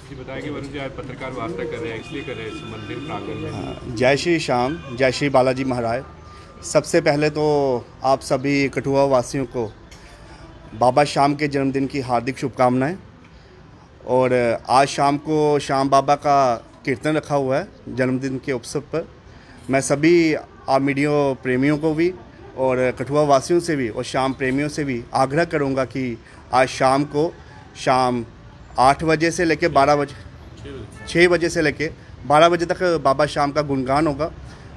जी बताया कि वरुण जी आज पत्रकार वार्ता कर रहे हैं, इसलिए कर रहे हैं इस मंदिर प्रांगण में। जय श्री श्याम, जय श्री बालाजी महाराज। सबसे पहले तो आप सभी कठुआ वासियों को बाबा श्याम के जन्मदिन की हार्दिक शुभकामनाएं। और आज शाम को श्याम बाबा का कीर्तन रखा हुआ है जन्मदिन के अवसर पर। मैं सभी आप मीडिया प्रेमियों को भी और कठुआ वासियों से भी और श्याम प्रेमियों से भी आग्रह करूंगा कि आज शाम को शाम 8 बजे से लेकर 12 बजे 6 बजे से लेकर 12 बजे तक बाबा श्याम का गुणगान होगा।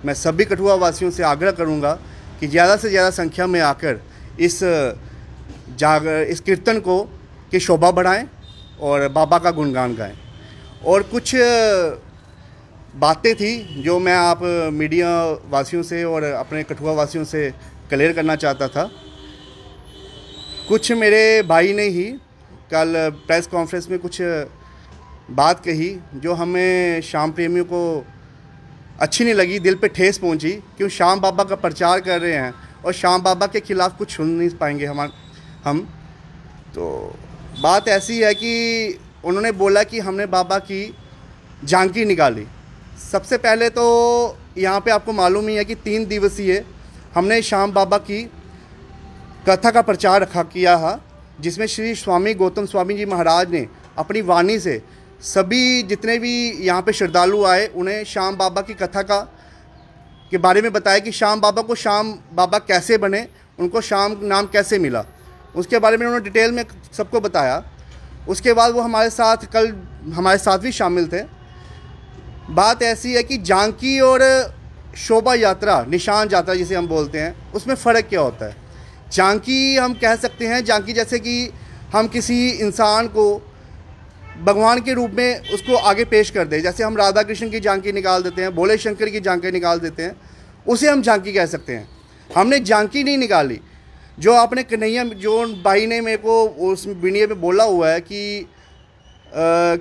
मैं सभी कठुआ वासियों से आग्रह करूंगा कि ज़्यादा से ज़्यादा संख्या में आकर इस कीर्तन को की शोभा बढ़ाएं और बाबा का गुणगान गाएं। और कुछ बातें थी जो मैं आप मीडिया वासियों से और अपने कठुआ वासियों से क्लियर करना चाहता था। कुछ मेरे भाई ने ही कल प्रेस कॉन्फ्रेंस में कुछ बात कही जो हमें श्याम प्रेमियों को अच्छी नहीं लगी, दिल पे ठेस पहुंची। क्यों श्याम बाबा का प्रचार कर रहे हैं और श्याम बाबा के खिलाफ कुछ सुन नहीं पाएंगे हम। तो बात ऐसी है कि उन्होंने बोला कि हमने बाबा की झांकी निकाली। सबसे पहले तो यहाँ पे आपको मालूम ही है कि 3 दिवसीय हमने श्याम बाबा की कथा का प्रचार किया है, जिसमें श्री स्वामी गौतम स्वामी जी महाराज ने अपनी वाणी से सभी जितने भी यहाँ पे श्रद्धालु आए उन्हें श्याम बाबा की कथा के बारे में बताया कि श्याम बाबा को श्याम बाबा कैसे बने, उनको श्याम नाम कैसे मिला, उसके बारे में उन्होंने डिटेल में सबको बताया। उसके बाद वो हमारे साथ कल हमारे साथ भी शामिल थे। बात ऐसी है कि झांकी और शोभा यात्रा, निशान यात्रा जिसे हम बोलते हैं, उसमें फ़र्क क्या होता है। झांकी हम कह सकते हैं, झांकी जैसे कि हम किसी इंसान को भगवान के रूप में उसको आगे पेश कर दें। जैसे हम राधा कृष्ण की झांकी निकाल देते हैं, भोले शंकर की झांकी निकाल देते हैं, उसे हम झांकी कह सकते हैं। हमने झांकी नहीं निकाली। जो आपने कन्हैया, जो भाई ने मेरे को उस वीडियो में बोला हुआ है कि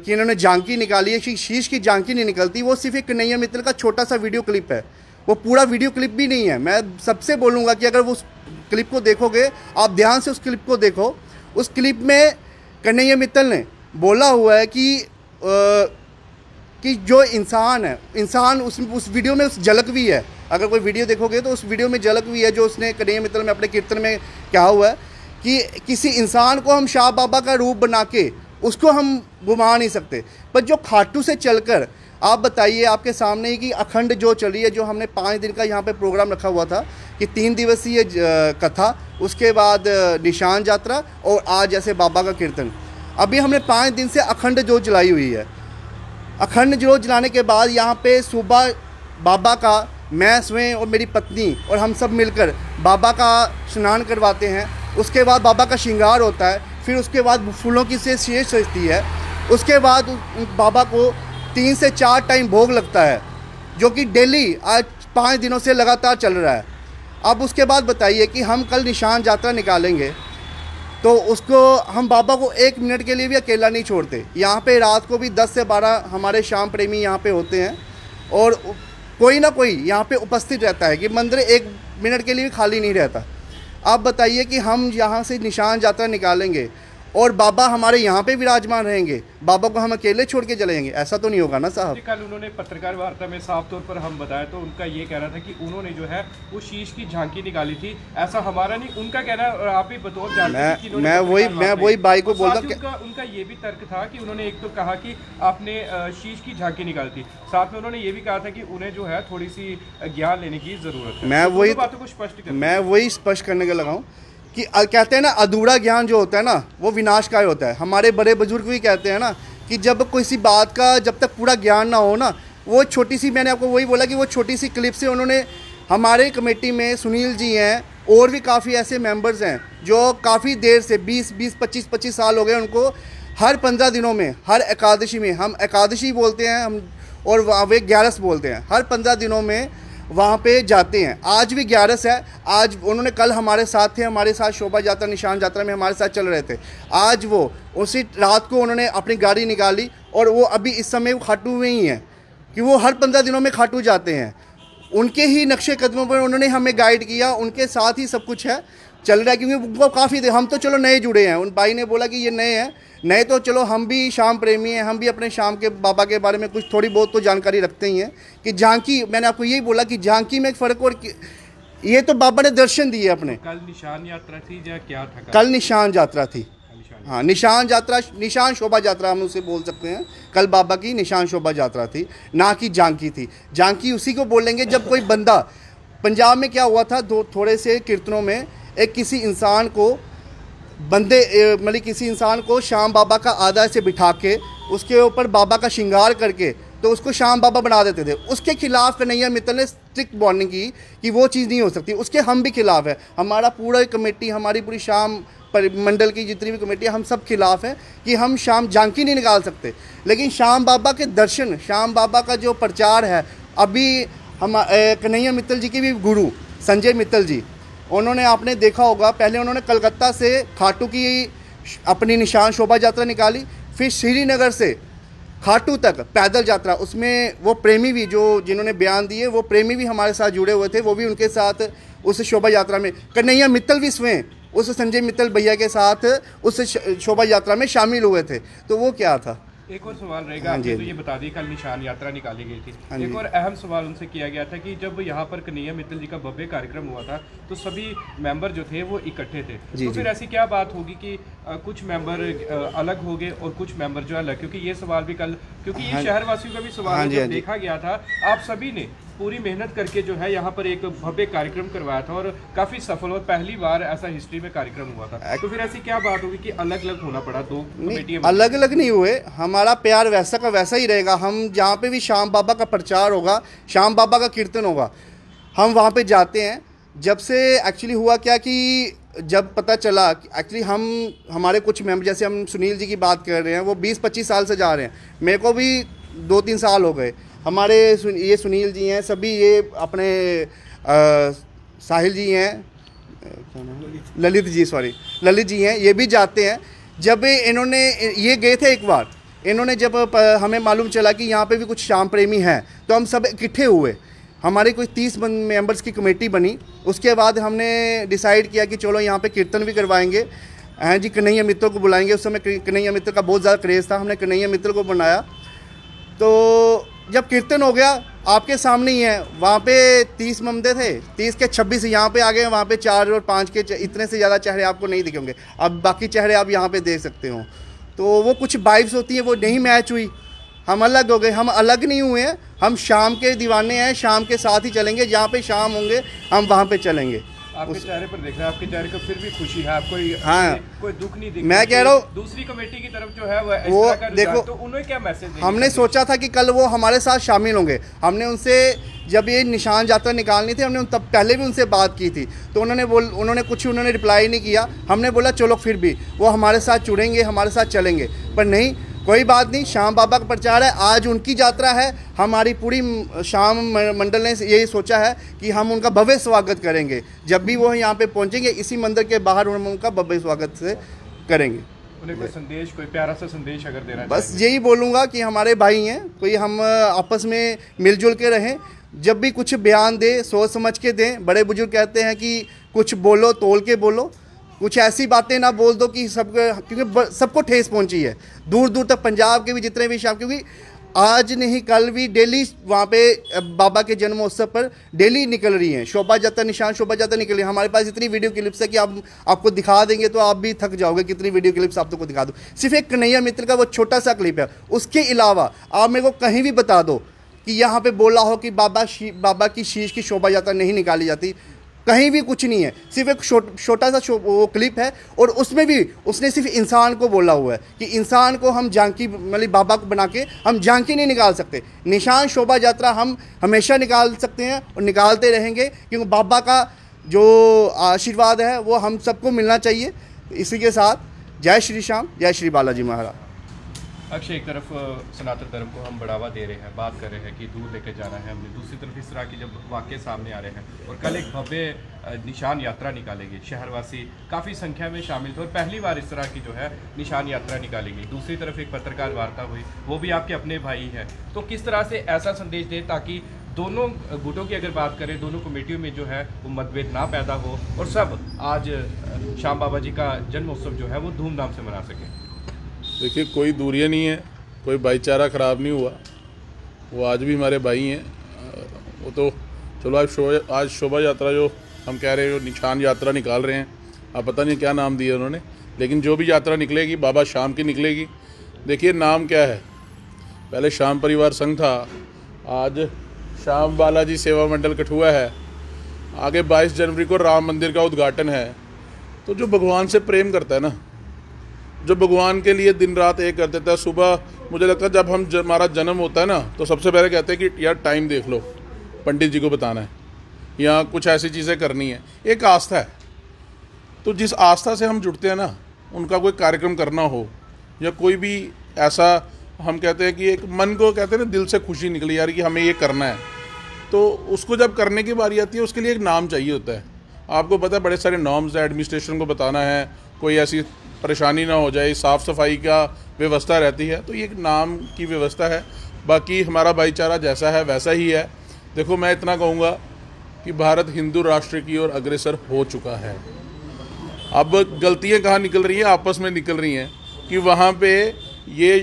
इन्होंने झांकी निकाली है, शीश की झांकी नहीं निकलती। वो सिर्फ एक कन्हैया मित्तल का छोटा सा वीडियो क्लिप है, वो पूरा वीडियो क्लिप भी नहीं है। मैं सबसे बोलूँगा कि अगर वो उस क्लिप को देखोगे, आप ध्यान से उस क्लिप को देखो। उस क्लिप में कन्हैया मित्तल ने बोला हुआ है कि जो इंसान है, इंसान उस वीडियो में उस झलक भी है। अगर कोई वीडियो देखोगे तो उस वीडियो में झलक भी है जो उसने कन्हैया मित्तल में अपने कीर्तन में कहा हुआ है कि किसी इंसान को हम श्याम बाबा का रूप बना के उसको हम घुमा नहीं सकते। पर जो खाटू से चलकर आप बताइए, आपके सामने ही कि अखंड जो चली है, जो हमने 5 दिन का यहाँ पे प्रोग्राम रखा हुआ था कि 3 दिवसीय कथा, उसके बाद निशान यात्रा और आज जैसे बाबा का कीर्तन। अभी हमने 5 दिन से अखंड जोत जलाई हुई है। अखंड जोत जलाने के बाद यहाँ पे सुबह बाबा का मैं स्वयं और मेरी पत्नी और हम सब मिलकर बाबा का स्नान करवाते हैं। उसके बाद बाबा का श्रृंगार होता है, फिर उसके बाद फूलों की से शेष सजती है। उसके बाद बाबा को 3 से 4 टाइम भोग लगता है, जो कि डेली आज 5 दिनों से लगातार चल रहा है। अब उसके बाद बताइए कि हम कल निशान यात्रा निकालेंगे तो उसको हम बाबा को 1 मिनट के लिए भी अकेला नहीं छोड़ते। यहाँ पे रात को भी 10 से 12 हमारे श्याम प्रेमी यहाँ पे होते हैं और कोई ना कोई यहाँ पे उपस्थित रहता है कि मंदिर 1 मिनट के लिए भी खाली नहीं रहता। आप बताइए कि हम यहाँ से निशान यात्रा निकालेंगे और बाबा हमारे यहाँ पे विराजमान रहेंगे, बाबा को हम अकेले छोड़ के चले जाएंगे? ऐसा तो नहीं होगा ना साहब। कल उन्होंने पत्रकार वार्ता में साफ तौर पर हम बताया तो उनका ये कहना था कि उन्होंने जो है वो शीश की झांकी निकाली थी, ऐसा हमारा नहीं, उनका कहना। और आप ही बतौर जानते हैं कि मैं वही भाई को बोलता। उनका ये भी तर्क था कि उन्होंने एक तो कहा कि आपने शीश की झांकी निकाली थी, साथ में उन्होंने ये भी कहा था कि उन्हें जो है थोड़ी सी ज्ञान लेने की जरूरत है। मैं वही स्पष्ट करने का लगाऊँ कि कहते हैं ना, अधूरा ज्ञान जो होता है ना वो विनाशकारी होता है। हमारे बड़े बुजुर्ग भी कहते हैं ना कि जब किसी बात का जब तक पूरा ज्ञान ना हो ना, वो छोटी सी, मैंने आपको वही बोला कि वो छोटी सी क्लिप से उन्होंने, हमारे कमेटी में सुनील जी हैं और भी काफ़ी ऐसे मेंबर्स हैं जो काफ़ी देर से 20-25 साल हो गए उनको, हर 15 दिनों में, हर एकादशी में, हम एकादशी बोलते हैं हम और वे 11 बोलते हैं, हर 15 दिनों में वहाँ पे जाते हैं। आज भी 11 है। आज उन्होंने, कल हमारे साथ थे, हमारे साथ शोभा यात्रा निशान यात्रा में हमारे साथ चल रहे थे। आज वो उसी रात को उन्होंने अपनी गाड़ी निकाली और वो अभी इस समय वो खाटू में ही हैं कि वो हर 15 दिनों में खाटू जाते हैं। उनके ही नक्शे कदमों पर उन्होंने हमें गाइड किया, उनके साथ ही सब कुछ है। चल रहा है, क्योंकि उनको काफ़ी हम तो चलो नए जुड़े हैं, उन भाई ने बोला कि ये नए हैं, नए तो चलो हम भी शाम प्रेमी हैं, हम भी अपने शाम के बाबा के बारे में कुछ थोड़ी बहुत तो जानकारी रखते ही हैं कि झांकी, मैंने आपको यही बोला कि झांकी में एक फ़र्क, और ये तो बाबा ने दर्शन दिए अपने। कल निशान यात्रा थी या क्या था? कल निशान यात्रा थी, हाँ निशान यात्रा, निशान शोभा यात्रा हम उसे बोल सकते हैं। कल बाबा की निशान शोभा यात्रा थी, ना कि झांकी थी। झांकी उसी को बोलेंगे जब कोई बंदा, पंजाब में क्या हुआ था, थोड़े से कीर्तनों में एक किसी इंसान को मतलब किसी इंसान को श्याम बाबा का आधा से बिठा के उसके ऊपर बाबा का श्रृंगार करके तो उसको श्याम बाबा बना देते थे। उसके खिलाफ कन्हैया मित्तल ने स्ट्रिक्ट वार्निंग की कि वो चीज़ नहीं हो सकती, उसके हम भी खिलाफ है। हमारा पूरा कमेटी, हमारी पूरी शाम मंडल की जितनी भी कमेटी, हम सब खिलाफ हैं कि हम शाम झांकी नहीं निकाल सकते। लेकिन श्याम बाबा के दर्शन, श्याम बाबा का जो प्रचार है, अभी हम कन्हैया मित्तल जी के भी गुरु संजय मित्तल जी, उन्होंने, आपने देखा होगा, पहले उन्होंने कलकत्ता से खाटू की अपनी निशान शोभा यात्रा निकाली, फिर श्रीनगर से खाटू तक पैदल यात्रा, उसमें वो प्रेमी भी जो जिन्होंने बयान दिए, वो प्रेमी भी हमारे साथ जुड़े हुए थे, वो भी उनके साथ उस शोभा यात्रा में, कन्हैया मित्तल भी स्वयं उस संजय मित्तल भैया के साथ उस शोभा यात्रा में शामिल हुए थे। तो वो क्या था। एक और सवाल रहेगा, आपने तो ये बता दी कल निशान यात्रा निकाली गई थी, एक और अहम सवाल उनसे किया गया था कि जब यहाँ पर कन्हैया मित्तल जी का भव्य कार्यक्रम हुआ था तो सभी मेंबर जो थे वो इकट्ठे थे, तो फिर ऐसी क्या बात होगी कि कुछ मेंबर अलग हो गए और कुछ मेंबर जो अलग, क्योंकि ये सवाल भी कल, क्योंकि ये शहरवासियों का भी सवाल जब देखा गया था, आप सभी ने पूरी मेहनत करके जो है यहाँ पर एक भव्य कार्यक्रम करवाया था और काफ़ी सफल, और पहली बार ऐसा हिस्ट्री में कार्यक्रम हुआ था, तो फिर ऐसी क्या बात होगी कि अलग अलग होना पड़ा? दो कमेटियां अलग अलग नहीं हुए, हमारा प्यार वैसा का वैसा ही रहेगा। हम जहाँ पे भी श्याम बाबा का प्रचार होगा, श्याम बाबा का कीर्तन होगा, हम वहाँ पे जाते हैं। जब से एक्चुअली हुआ क्या कि जब पता चला एक्चुअली हमारे कुछ मेंबर, जैसे हम सुनील जी की बात कर रहे हैं, वो 20-25 साल से जा रहे हैं, मेरे को भी 2-3 साल हो गए। हमारे ये सुनील जी हैं, सभी ये अपने साहिल जी हैं, ललित जी हैं, ये भी जाते हैं। जब इन्होंने ये गए थे एक बार, इन्होंने जब हमें मालूम चला कि यहाँ पे भी कुछ श्याम प्रेमी हैं, तो हम सब इकट्ठे हुए, हमारे कोई 30 मेंबर्स की कमेटी बनी। उसके बाद हमने डिसाइड किया कि चलो यहाँ पे कीर्तन भी करवाएंगे, हैं जी, कन्हैया मित्तल को बुलाएंगे। उस समय कन्हैया मित्तल का बहुत ज़्यादा क्रेज़ था, हमने कन्हैया मित्तल को बनाया। तो जब कीर्तन हो गया, आपके सामने ही है, वहाँ पे 30 बंदे थे, 30 के 26 यहाँ पे आ गए, वहाँ पे 4 और 5 के इतने से ज़्यादा चेहरे आपको नहीं दिखेंगे। अब बाकी चेहरे आप यहाँ पे देख सकते हो। तो वो कुछ वाइब्स होती हैं, वो नहीं मैच हुई, हम अलग हो गए। हम अलग नहीं हुए हैं, हम शाम के दीवाने हैं, शाम के साथ ही चलेंगे, जहाँ पे शाम होंगे हम वहाँ पे चलेंगे। आपके चेहरे पर देख रहे हैं, आपके चेहरे को फिर भी खुशी है, आपको कोई दुख नहीं दिख। मैं कह रहा हूँ दूसरी कमेटी की तरफ जो है वो देखो, तो उन्हें क्या मैसेज हमने सोचा था कि कल वो हमारे साथ शामिल होंगे। हमने उनसे जब ये निशान यात्रा निकालनी थी, हमने तब पहले भी उनसे बात की थी, तो उन्होंने रिप्लाई नहीं किया। हमने बोला चलो फिर भी वो हमारे साथ जुड़ेंगे, हमारे साथ चलेंगे, पर नहीं, कोई बात नहीं। श्याम बाबा का प्रचार है, आज उनकी यात्रा है, हमारी पूरी श्याम मंडल ने यही सोचा है कि हम उनका भव्य स्वागत करेंगे। जब भी वो यहाँ पे पहुँचेंगे, इसी मंदिर के बाहर हम उनका भव्य स्वागत से करेंगे। उन्हें कोई संदेश, कोई प्यारा सा संदेश अगर देना बस यही बोलूँगा कि हमारे भाई हैं, कोई हम आपस में मिलजुल के रहें। जब भी कुछ बयान दे, सोच समझ के दें। बड़े बुजुर्ग कहते हैं कि कुछ बोलो तोल के बोलो, कुछ ऐसी बातें ना बोल दो कि क्योंकि सबको ठेस पहुंची है, दूर दूर तक पंजाब के भी जितने भी शाम, क्योंकि आज नहीं कल भी डेली वहाँ पे बाबा के जन्मोत्सव पर डेली निकल रही हैं शोभा यात्रा, निशान शोभा यात्रा निकल रही है। हमारे पास इतनी वीडियो क्लिप्स है कि आपको दिखा देंगे तो आप भी थक जाओगे, कितनी वीडियो क्लिप्स आप तो को दिखा दो। सिर्फ एक कन्हैया मित्तल का वो छोटा सा क्लिप है, उसके अलावा आप मेरे को कहीं भी बता दो कि यहाँ पे बोला हो कि बाबा की शीश की शोभा यात्रा नहीं निकाली जाती, कहीं भी कुछ नहीं है। सिर्फ एक छोटा सा वो क्लिप है, और उसमें भी उसने सिर्फ इंसान को बोला हुआ है कि इंसान को हम झांकी, मतलब बाबा को बना के हम झांकी नहीं निकाल सकते। निशान शोभा यात्रा हम हमेशा निकाल सकते हैं और निकालते रहेंगे, क्योंकि बाबा का जो आशीर्वाद है वो हम सबको मिलना चाहिए। इसी के साथ जय श्री श्याम, जय श्री बालाजी महाराज। अक्षय, एक तरफ सनातन धर्म को हम बढ़ावा दे रहे हैं, बात कर रहे हैं कि दूर लेकर जाना है हमने, दूसरी तरफ इस तरह की जब वाक़े सामने आ रहे हैं और कल एक भव्य निशान यात्रा निकालेगी, शहरवासी काफ़ी संख्या में शामिल थे और पहली बार इस तरह की जो है निशान यात्रा निकाली गई, दूसरी तरफ एक पत्रकार वार्ता हुई, वो भी आपके अपने भाई हैं, तो किस तरह से ऐसा संदेश दें ताकि दोनों गुटों की अगर बात करें, दोनों कमेटियों में जो है वो मतभेद ना पैदा हो और सब आज श्याम बाबा जी का जन्मोत्सव जो है वो धूमधाम से मना सकें? देखिए, कोई दूरियां नहीं है, कोई भाईचारा ख़राब नहीं हुआ, वो आज भी हमारे भाई हैं। वो तो चलो आज शोभा यात्रा जो हम कह रहे हैं, जो निशान यात्रा निकाल रहे हैं, आप पता नहीं क्या नाम दिया उन्होंने, लेकिन जो भी यात्रा निकलेगी बाबा श्याम की निकलेगी। देखिए नाम क्या है, पहले श्याम परिवार संघ था, आज श्याम बालाजी सेवा मंडल कठुआ है, आगे 22 जनवरी को राम मंदिर का उद्घाटन है। तो जो भगवान से प्रेम करता है ना, जो भगवान के लिए दिन रात एक कर देता है, सुबह मुझे लगता है जब हमारा जन्म होता है ना, तो सबसे पहले कहते हैं कि यार टाइम देख लो, पंडित जी को बताना है या कुछ ऐसी चीज़ें करनी है, एक आस्था है। तो जिस आस्था से हम जुड़ते हैं ना, उनका कोई कार्यक्रम करना हो या कोई भी ऐसा, हम कहते हैं कि एक मन को कहते हैं ना, दिल से खुशी निकली यार कि हमें ये करना है, तो उसको जब करने की बारी आती है उसके लिए एक नाम चाहिए होता है। आपको पता है बड़े सारे नॉर्म्स है, एडमिनिस्ट्रेशन को बताना है, कोई ऐसी परेशानी ना हो जाए, साफ़ सफाई का व्यवस्था रहती है, तो ये एक नाम की व्यवस्था है। बाकी हमारा भाईचारा जैसा है वैसा ही है। देखो मैं इतना कहूँगा कि भारत हिंदू राष्ट्र की ओर अग्रसर हो चुका है। अब गलतियाँ कहाँ निकल रही हैं, आपस में निकल रही हैं कि वहाँ पे ये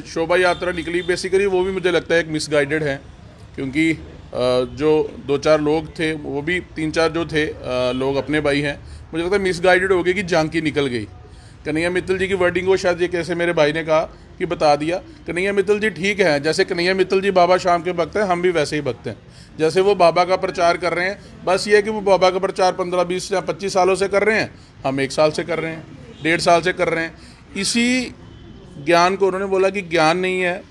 शोभा यात्रा निकली, बेसिकली वो भी मुझे लगता है एक मिसगाइडेड है, क्योंकि जो 2-4 लोग थे, वो भी 3-4 जो थे लोग अपने भाई हैं, मुझे लगता है मिसगाइडेड हो गई कि झांकी निकल गई। कन्हैया मित्तल जी की वर्डिंग को शायद ये कैसे मेरे भाई ने कहा कि बता दिया, कन्हैया मित्तल जी ठीक है, जैसे कन्हैया मित्तल जी बाबा श्याम के भक्त हैं, हम भी वैसे ही भक्त हैं। जैसे वो बाबा का प्रचार कर रहे हैं, बस ये है कि वो बाबा का प्रचार 15, 20 या 25 सालों से कर रहे हैं, हम 1 साल से कर रहे हैं, 1.5 साल से कर रहे हैं। इसी ज्ञान को उन्होंने बोला कि ज्ञान नहीं है,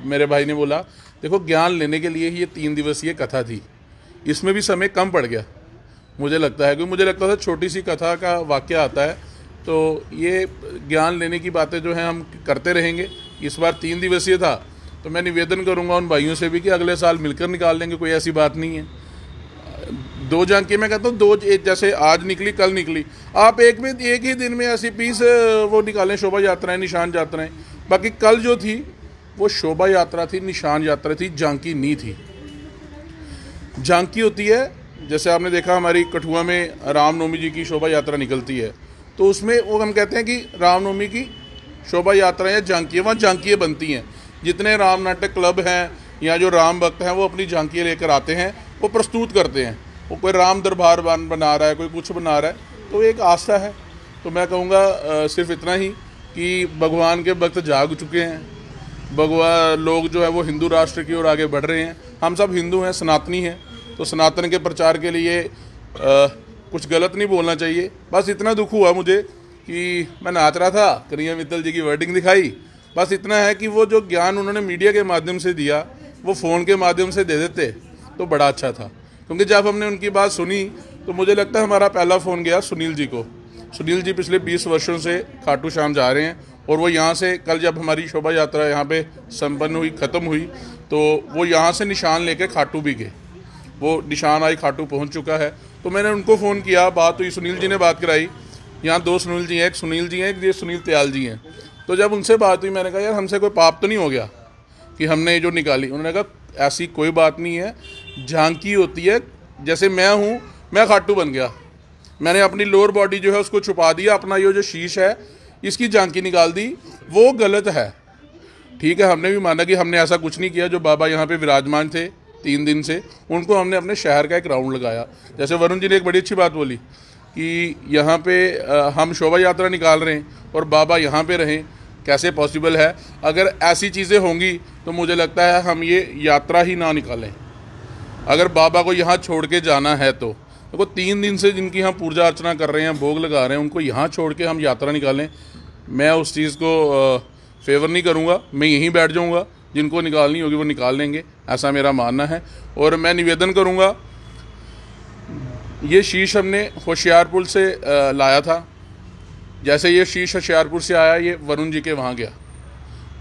मेरे भाई ने बोला देखो ज्ञान लेने के लिए ही ये 3 दिवसीय कथा थी, इसमें भी समय कम पड़ गया मुझे लगता है, क्योंकि मुझे लगता था छोटी सी कथा का वाक्य आता है, तो ये ज्ञान लेने की बातें जो हैं हम करते रहेंगे। इस बार 3 दिवसीय था, तो मैं निवेदन करूंगा उन भाइयों से भी कि अगले साल मिलकर निकाल लेंगे, कोई ऐसी बात नहीं है। 2 झांकी मैं कहता हूँ, 2 जैसे आज निकली कल निकली, आप एक ही दिन में ऐसी 20 वो निकालें शोभा यात्राएं, निशान यात्राएं। बाकी कल जो थी वो शोभा यात्रा थी, निशान यात्रा थी, झांकी नहीं थी। झांकी होती है, जैसे आपने देखा हमारी कठुआ में रामनवमी जी की शोभा यात्रा निकलती है, तो उसमें वो हम कहते हैं कि रामनवमी की शोभा यात्रा या झांकियाँ, वहाँ झांकियाँ बनती हैं। जितने राम नाटक क्लब हैं या जो राम भक्त हैं, वो अपनी झांकियाँ लेकर आते हैं, वो प्रस्तुत करते हैं। वो कोई राम दरबार बना रहा है, कोई कुछ बना रहा है, तो एक आस्था है। तो मैं कहूँगा सिर्फ इतना ही कि भगवान के भक्त जाग चुके हैं, भगवान लोग जो है वो हिंदू राष्ट्र की ओर आगे बढ़ रहे हैं। हम सब हिंदू हैं, सनातनी हैं, तो सनातन के प्रचार के लिए कुछ गलत नहीं बोलना चाहिए। बस इतना दुख हुआ मुझे कि मैं नाच रहा था, कन्हैया मित्तल जी की वर्डिंग दिखाई, बस इतना है कि वो जो ज्ञान उन्होंने मीडिया के माध्यम से दिया, वो फ़ोन के माध्यम से दे देते तो बड़ा अच्छा था। क्योंकि जब हमने उनकी बात सुनी तो मुझे लगता है हमारा पहला फ़ोन गया सुनील जी को। सुनील जी पिछले 20 वर्षों से खाटू श्याम जा रहे हैं, और वो यहाँ से कल जब हमारी शोभा यात्रा यहाँ पे संपन्न हुई, ख़त्म हुई, तो वो यहाँ से निशान लेके खाटू भी गए। वो निशान आई, खाटू पहुँच चुका है। तो मैंने उनको फ़ोन किया, बात हुई, सुनील जी ने बात कराई। यहाँ 2 सुनील जी हैं, एक सुनील जी हैं, एक ये सुनील त्याल जी हैं। तो जब उनसे बात हुई, मैंने कहा यार हमसे कोई पाप तो नहीं हो गया कि हमने ये जो निकाली। उन्होंने कहा ऐसी कोई बात नहीं है, झांकी होती है, जैसे मैं हूँ, मैं खाटू बन गया, मैंने अपनी लोअर बॉडी जो है उसको छुपा दिया, अपना ये जो शीश है इसकी झांकी निकाल दी, वो गलत है। ठीक है, हमने भी माना कि हमने ऐसा कुछ नहीं किया। जो बाबा यहाँ पे विराजमान थे 3 दिन से, उनको हमने अपने शहर का एक राउंड लगाया। जैसे वरुण जी ने एक बड़ी अच्छी बात बोली कि यहाँ पे हम शोभा यात्रा निकाल रहे हैं और बाबा यहाँ पे रहें, कैसे पॉसिबल है? अगर ऐसी चीज़ें होंगी तो मुझे लगता है हम ये यात्रा ही ना निकालें। अगर बाबा को यहाँ छोड़ के जाना है तो देखो 3 दिन से जिनकी हम पूजा अर्चना कर रहे हैं, भोग लगा रहे हैं, उनको यहाँ छोड़ के हम यात्रा निकालें, मैं उस चीज़ को फेवर नहीं करूँगा। मैं यहीं बैठ जाऊँगा, जिनको निकालनी होगी वो निकाल लेंगे, ऐसा मेरा मानना है। और मैं निवेदन करूँगा, ये शीश हमने होशियारपुर से लाया था। जैसे ये शीश होशियारपुर से आया, ये वरुण जी के वहाँ गया,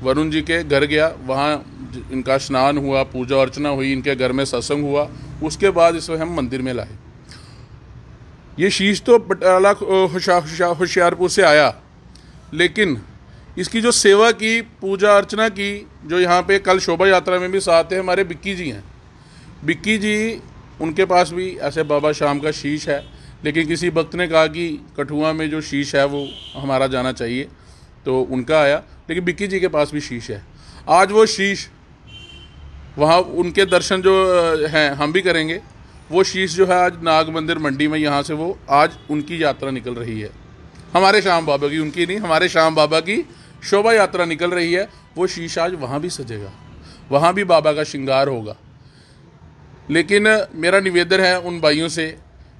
वरुण जी के घर गया, वहाँ इनका स्नान हुआ, पूजा अर्चना हुई, इनके घर में सत्संग हुआ। उसके बाद इसे हम मंदिर में लाए। ये शीश तो बटाला होशियारपुर से आया, लेकिन इसकी जो सेवा की, पूजा अर्चना की, जो यहाँ पे कल शोभा यात्रा में भी साथ है, हमारे बिक्की जी हैं। बिक्की जी, उनके पास भी ऐसे बाबा शाम का शीश है, लेकिन किसी भक्त ने कहा कि कठुआ में जो शीश है वो हमारा जाना चाहिए, तो उनका आया। लेकिन बिक्की जी के पास भी शीश है। आज वो शीश वहाँ, उनके दर्शन जो हैं हम भी करेंगे। वो शीश जो है आज नाग मंदिर मंडी में, यहाँ से वो आज उनकी यात्रा निकल रही है, हमारे श्याम बाबा की, उनकी नहीं, हमारे श्याम बाबा की शोभा यात्रा निकल रही है। वो शीश आज वहाँ भी सजेगा, वहाँ भी बाबा का श्रृंगार होगा। लेकिन मेरा निवेदन है उन भाइयों से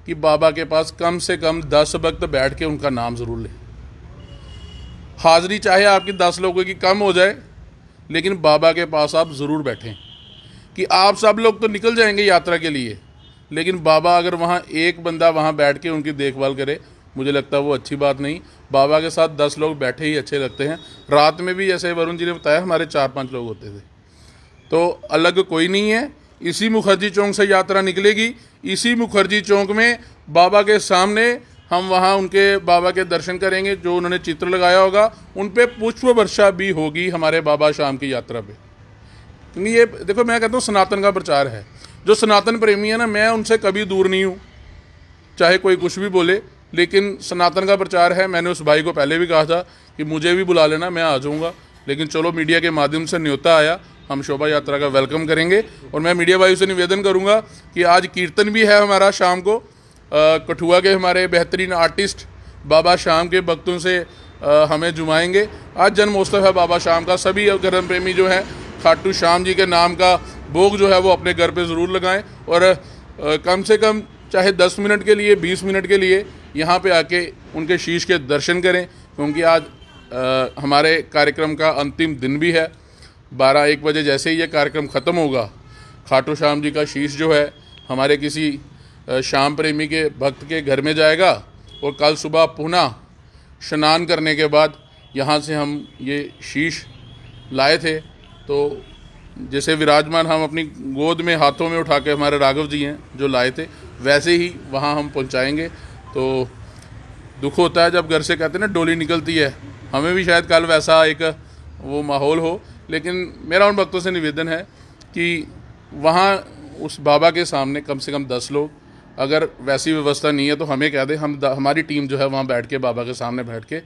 कि बाबा के पास कम से कम 10 भक्त बैठ के उनका नाम ज़रूर लें। हाज़िरी चाहे आपकी 10 लोगों की कम हो जाए, लेकिन बाबा के पास आप ज़रूर बैठें। कि आप सब लोग तो निकल जाएंगे यात्रा के लिए, लेकिन बाबा अगर वहाँ एक बंदा वहाँ बैठ के उनकी देखभाल करे, मुझे लगता है वो अच्छी बात नहीं। बाबा के साथ 10 लोग बैठे ही अच्छे लगते हैं। रात में भी जैसे वरुण जी ने बताया, हमारे 4-5 लोग होते थे, तो अलग कोई नहीं है। इसी मुखर्जी चौक से यात्रा निकलेगी, इसी मुखर्जी चौक में बाबा के सामने हम वहाँ उनके बाबा के दर्शन करेंगे। जो उन्होंने चित्र लगाया होगा उन पे पुष्प वर्षा भी होगी हमारे बाबा शाम की यात्रा पे। क्योंकि ये देखो, मैं कहता हूँ सनातन का प्रचार है। जो सनातन प्रेमी है ना, मैं उनसे कभी दूर नहीं हूँ, चाहे कोई कुछ भी बोले, लेकिन सनातन का प्रचार है। मैंने उस भाई को पहले भी कहा था कि मुझे भी बुला लेना, मैं आ जाऊँगा, लेकिन चलो मीडिया के माध्यम से न्योता आया, हम शोभा यात्रा का वेलकम करेंगे। और मैं मीडिया भाई से निवेदन करूँगा कि आज कीर्तन भी है हमारा शाम को। कठुआ के हमारे बेहतरीन आर्टिस्ट बाबा शाम के भक्तों से हमें जुमाएंगे। आज जन्मोत्सव है बाबा शाम का। सभी धर्म प्रेमी जो हैं, खाटू श्याम जी के नाम का भोग जो है वो अपने घर पे ज़रूर लगाएं, और कम से कम चाहे 10 मिनट के लिए, 20 मिनट के लिए यहाँ पे आके उनके शीश के दर्शन करें। क्योंकि आज हमारे कार्यक्रम का अंतिम दिन भी है। 12-1 बजे जैसे ही ये कार्यक्रम ख़त्म होगा, खाटू श्याम जी का शीश जो है हमारे किसी श्याम प्रेमी के भक्त के घर में जाएगा। और कल सुबह पुनः स्नान करने के बाद यहाँ से हम ये शीश लाए थे, तो जैसे विराजमान हम अपनी गोद में हाथों में उठा के, हमारे राघव जी हैं जो लाए थे, वैसे ही वहाँ हम पहुँचाएँगे। तो दुख होता है जब घर से कहते हैं ना डोली निकलती है, हमें भी शायद कल वैसा एक वो माहौल हो। लेकिन मेरा उन भक्तों से निवेदन है कि वहाँ उस बाबा के सामने कम से कम 10 लोग, अगर वैसी व्यवस्था नहीं है तो हमें कह दें, हमारी टीम जो है वहाँ बैठ के बाबा के सामने बैठ के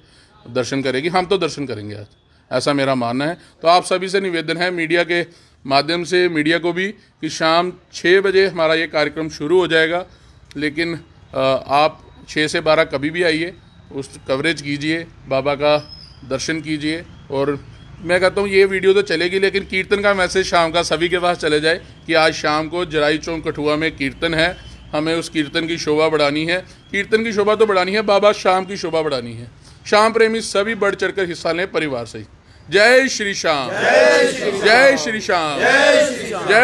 दर्शन करेगी। हम तो दर्शन करेंगे आज, ऐसा मेरा मानना है। तो आप सभी से निवेदन है, मीडिया के माध्यम से, मीडिया को भी, कि शाम 6 बजे हमारा ये कार्यक्रम शुरू हो जाएगा। लेकिन आप 6 से 12 कभी भी आइए, उस कवरेज कीजिए, बाबा का दर्शन कीजिए। और मैं कहता हूँ ये वीडियो तो चलेगी, लेकिन कीर्तन का मैसेज शाम का सभी के पास चले जाए कि आज शाम को जराई चौक कठुआ में कीर्तन है, हमें उस कीर्तन की शोभा बढ़ानी है। कीर्तन की शोभा तो बढ़ानी है, बाबा शाम की शोभा बढ़ानी है। शाम प्रेमी सभी बढ़ चढ़कर हिस्सा लें परिवार से ही। जय श्री श्याम, जय श्री श्याम, जय